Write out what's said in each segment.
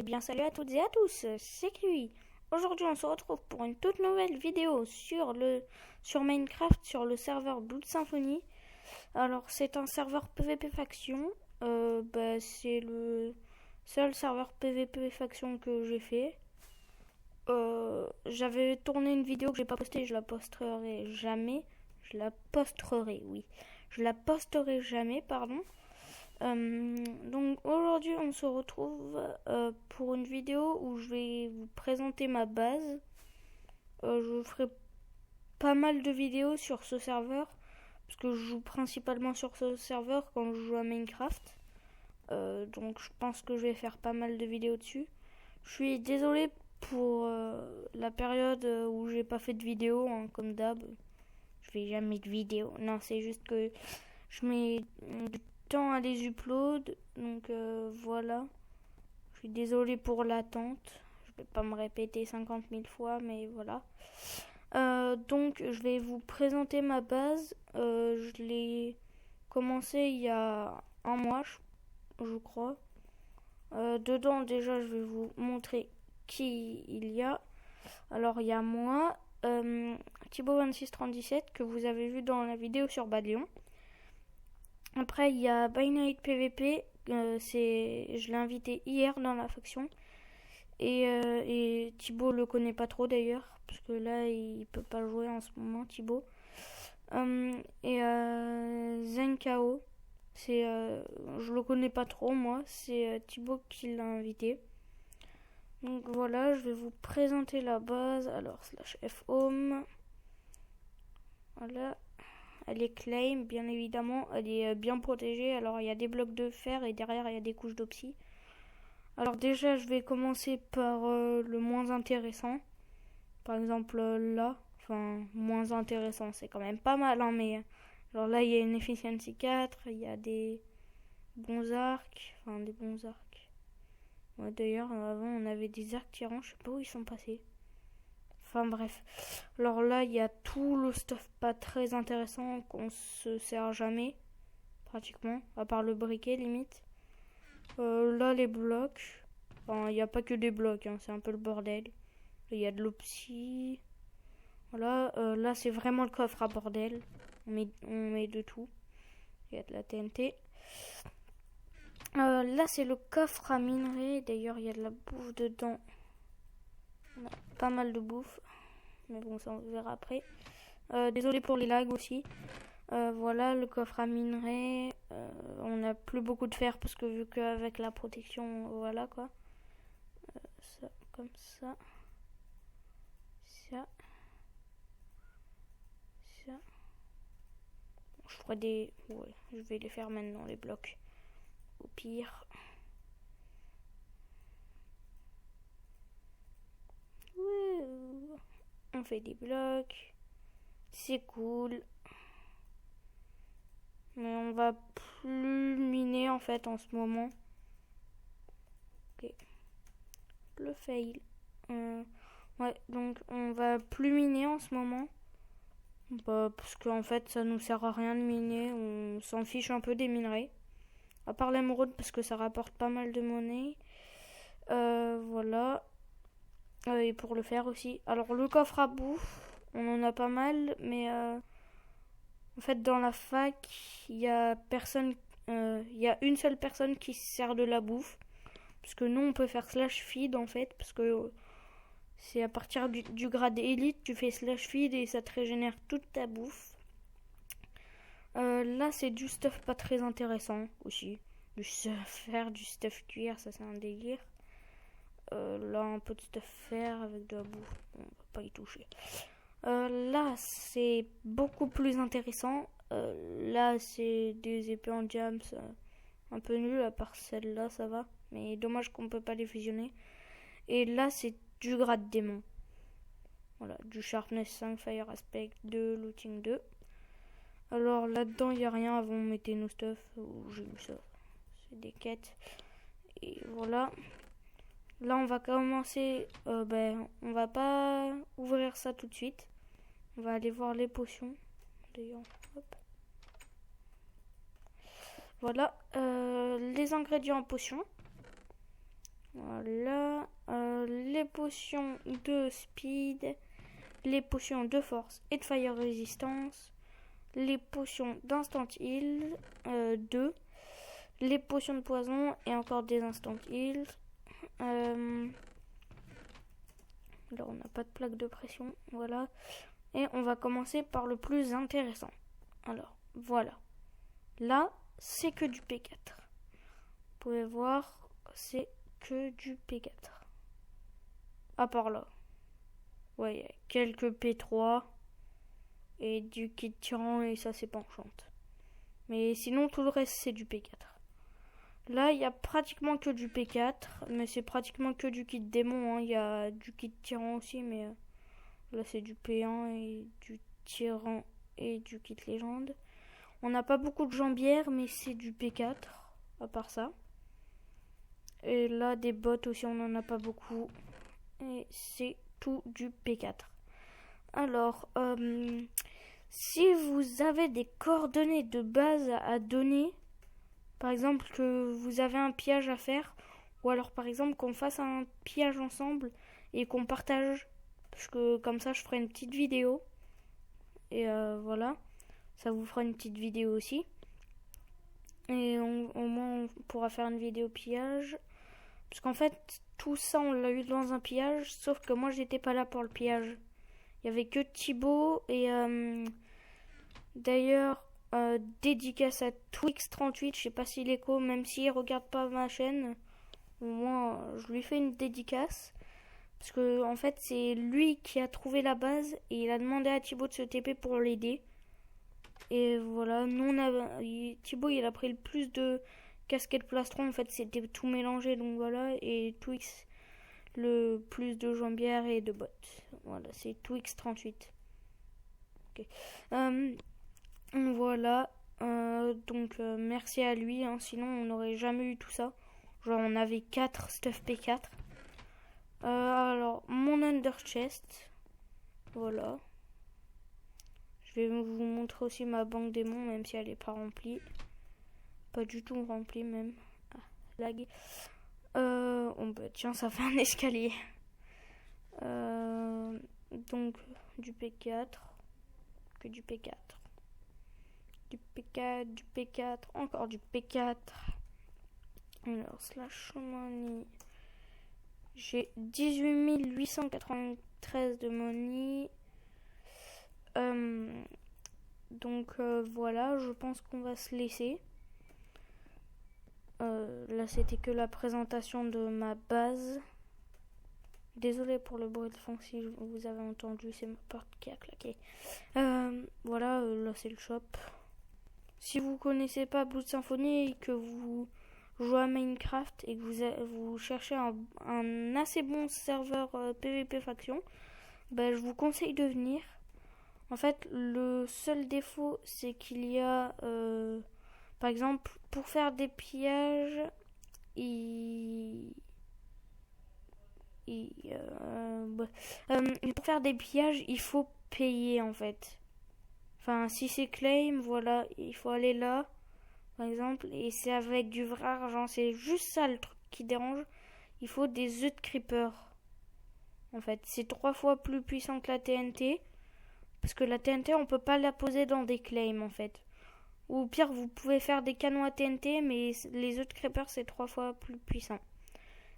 bien salut à toutes et à tous, c'est Kiwi. Aujourd'hui on se retrouve pour une toute nouvelle vidéo sur Minecraft sur le serveur Blood Symphony. Alors c'est un serveur PvP faction, c'est le seul serveur PvP faction que j'ai fait. J'avais tourné une vidéo que j'ai pas postée, je la posterai jamais. Je la posterai jamais, pardon. Donc aujourd'hui on se retrouve pour une vidéo où je vais vous présenter ma base. Je ferai pas mal de vidéos sur ce serveur parce que je joue principalement sur ce serveur quand je joue à Minecraft. Donc je pense que je vais faire pas mal de vidéos dessus. Je suis désolé pour la période où j'ai pas fait de vidéo, hein, comme d'hab. Je fais jamais de vidéo. Non, c'est juste que je mets du temps à les upload, donc voilà. Je suis désolé pour l'attente. Je vais pas me répéter 50 000 fois, mais voilà. Donc je vais vous présenter ma base. Je l'ai commencé il y a un mois, je crois. Dedans déjà je vais vous montrer qui il y a. Alors il y a moi, Thibaut2637 que vous avez vu dans la vidéo sur Badlion. Après, il y a By Night PVP, je l'ai invité hier dans la faction. Et Thibaut le connaît pas trop d'ailleurs, parce que là, il peut pas jouer en ce moment, Thibaut. Zenkao, je le connais pas trop, moi, c'est Thibaut qui l'a invité. Donc voilà, je vais vous présenter la base. Alors, /fhome. Voilà. Elle est claim, bien évidemment, elle est bien protégée. Alors il y a des blocs de fer et derrière il y a des couches d'opsie. Alors déjà je vais commencer par le moins intéressant. Par exemple là, enfin moins intéressant, c'est quand même pas mal, hein, mais alors là il y a une efficiency 4, il y a des bons arcs, Ouais, d'ailleurs avant on avait des arcs tirants, je sais pas où ils sont passés. Enfin bref. Alors là, il y a tout le stuff pas très intéressant qu'on se sert jamais, pratiquement, à part le briquet limite. Là, les blocs. Enfin, il n'y a pas que des blocs, hein, c'est un peu le bordel. Il y a de l'opsie. Voilà, là c'est vraiment le coffre à bordel. On met de tout. Il y a de la TNT. Là c'est le coffre à minerai. D'ailleurs, il y a de la bouffe dedans. On a pas mal de bouffe. Mais bon, ça on verra après. Désolé pour les lags aussi. Voilà le coffre à minerai. On n'a plus beaucoup de fer parce que vu qu'avec la protection, voilà quoi. Ça, comme ça. Ça. Ça. Je ferai des... Ouais, je vais les faire maintenant, les blocs. Au pire. On fait des blocs. C'est cool. Mais on va plus miner en fait en ce moment. Ok. Le fail. Ouais, donc on va plus miner en ce moment. Parce qu'en fait ça nous sert à rien de miner. On s'en fiche un peu des minerais. À part l'émeraude parce que ça rapporte pas mal de monnaie. Voilà. Et pour le faire aussi. Alors le coffre à bouffe, on en a pas mal, mais en fait dans la fac, il y a une seule personne qui se sert de la bouffe. Parce que nous on peut faire /feed en fait, parce que c'est à partir du grade élite, tu fais /feed et ça te régénère toute ta bouffe. Là c'est du stuff pas très intéressant aussi. Du stuff fer, du stuff cuir, ça c'est un délire. Là un peu de stuff fer avec de la bouffe, on va pas y toucher. Là c'est beaucoup plus intéressant. Là c'est des épées en diams un peu nul, à part celle-là ça va, mais dommage qu'on peut pas les fusionner. Et là c'est du grade démon. Voilà, du sharpness 5, fire aspect 2, looting 2. Alors là-dedans il y a rien, avant on mettait nos stuff, j'ai mis ça, c'est des quêtes. Et voilà. Là on va commencer, on va pas ouvrir ça tout de suite. On va aller voir les potions. D'ailleurs, hop. Voilà, les ingrédients en potions. Voilà. Les potions de speed, les potions de force et de fire resistance, les potions d'instant heal 2, les potions de poison et encore des instant heal. Là on n'a pas de plaque de pression, voilà. Et on va commencer par le plus intéressant. Alors voilà, là c'est que du P4. Vous pouvez voir, c'est que du P4. À part là, ouais, il y a quelques P3 et du kit tyran et ça c'est pas enchante. Mais sinon tout le reste c'est du P4. Là il y a pratiquement que du P4, mais c'est pratiquement que du kit démon, hein. Il y a du kit tyran aussi, mais là c'est du P1 et du tyran et du kit légende. On n'a pas beaucoup de jambières, mais c'est du P4 à part ça. Et là des bottes aussi on n'en a pas beaucoup. Et c'est tout du P4. Alors, si vous avez des coordonnées de base à donner, par exemple que vous avez un pillage à faire, ou alors par exemple qu'on fasse un pillage ensemble et qu'on partage, parce que comme ça je ferai une petite vidéo, et voilà, ça vous fera une petite vidéo aussi, et au moins on pourra faire une vidéo pillage, parce qu'en fait tout ça on l'a eu dans un pillage, sauf que moi j'étais pas là pour le pillage. Il y avait que Thibaut et d'ailleurs dédicace à Twix38, je sais pas s'il écho, même s'il regarde pas ma chaîne, au moins je lui fais une dédicace. Parce que en fait c'est lui qui a trouvé la base et il a demandé à Thibaut de se TP pour l'aider. Et voilà, Thibaut il a pris le plus de casquettes plastron, en fait c'était tout mélangé, donc voilà, et Twix le plus de jambières et de bottes. Voilà, c'est Twix38. Ok. Voilà. Donc merci à lui, hein, sinon on n'aurait jamais eu tout ça. Genre on avait 4 stuff P4. Alors mon under chest. Voilà. Je vais vous montrer aussi ma banque démon, même si elle n'est pas remplie. Pas du tout remplie même. Ah, lagué. Tiens, ça fait un escalier. Donc du P4. Que du P4. Du P4, du P4, encore du P4. Alors, slash money. J'ai 18 893 de money. Donc voilà, je pense qu'on va se laisser. Là, c'était que la présentation de ma base. Désolé pour le bruit de fond si vous avez entendu, c'est ma porte qui a claqué. Voilà, là c'est le shop. Si vous connaissez pas Blood Symphony et que vous jouez à Minecraft et que vous cherchez un assez bon serveur PvP faction, je vous conseille de venir. En fait, le seul défaut, c'est qu'il y a, par exemple, pour faire des pillages, pour faire des pillages, il faut payer en fait. Enfin, si c'est claim, voilà, il faut aller là, par exemple, et c'est avec du vrai argent. C'est juste ça le truc qui dérange. Il faut des œufs de creeper. En fait, c'est 3 fois plus puissant que la TNT. Parce que la TNT, on peut pas la poser dans des claims, en fait. Ou pire, vous pouvez faire des canons à TNT, mais les œufs de creeper, c'est 3 fois plus puissant.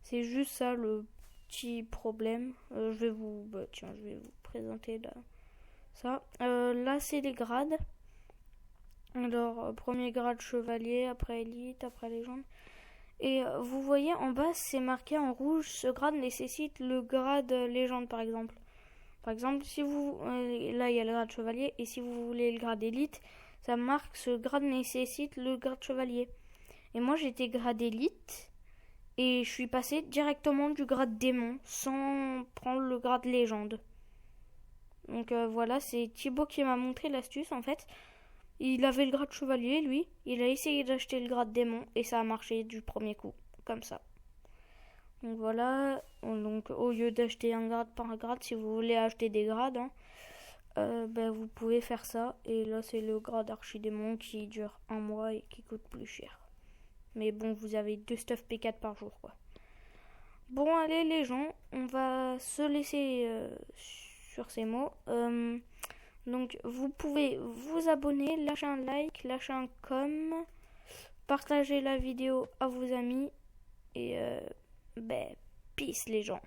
C'est juste ça le petit problème. Je vais vous présenter là. Ça. Là, c'est les grades. Alors, premier grade chevalier, après élite, après légende. Et vous voyez en bas, c'est marqué en rouge, ce grade nécessite le grade légende, par exemple. Par exemple, si vous... là, il y a le grade chevalier, et si vous voulez le grade élite, ça marque ce grade nécessite le grade chevalier. Et moi, j'étais grade élite, et je suis passé directement du grade démon, sans prendre le grade légende. Donc voilà, c'est Thibaut qui m'a montré l'astuce, en fait. Il avait le grade chevalier, lui. Il a essayé d'acheter le grade démon, et ça a marché du premier coup, comme ça. Donc voilà, donc au lieu d'acheter un grade par grade, si vous voulez acheter des grades, vous pouvez faire ça. Et là c'est le grade archidémon qui dure 1 mois et qui coûte plus cher. Mais bon, vous avez 2 stuff P4 par jour quoi. Bon, allez les gens, on va se laisser sur ces mots. Donc vous pouvez vous abonner, lâcher un like, lâcher un partager la vidéo à vos amis et peace les gens.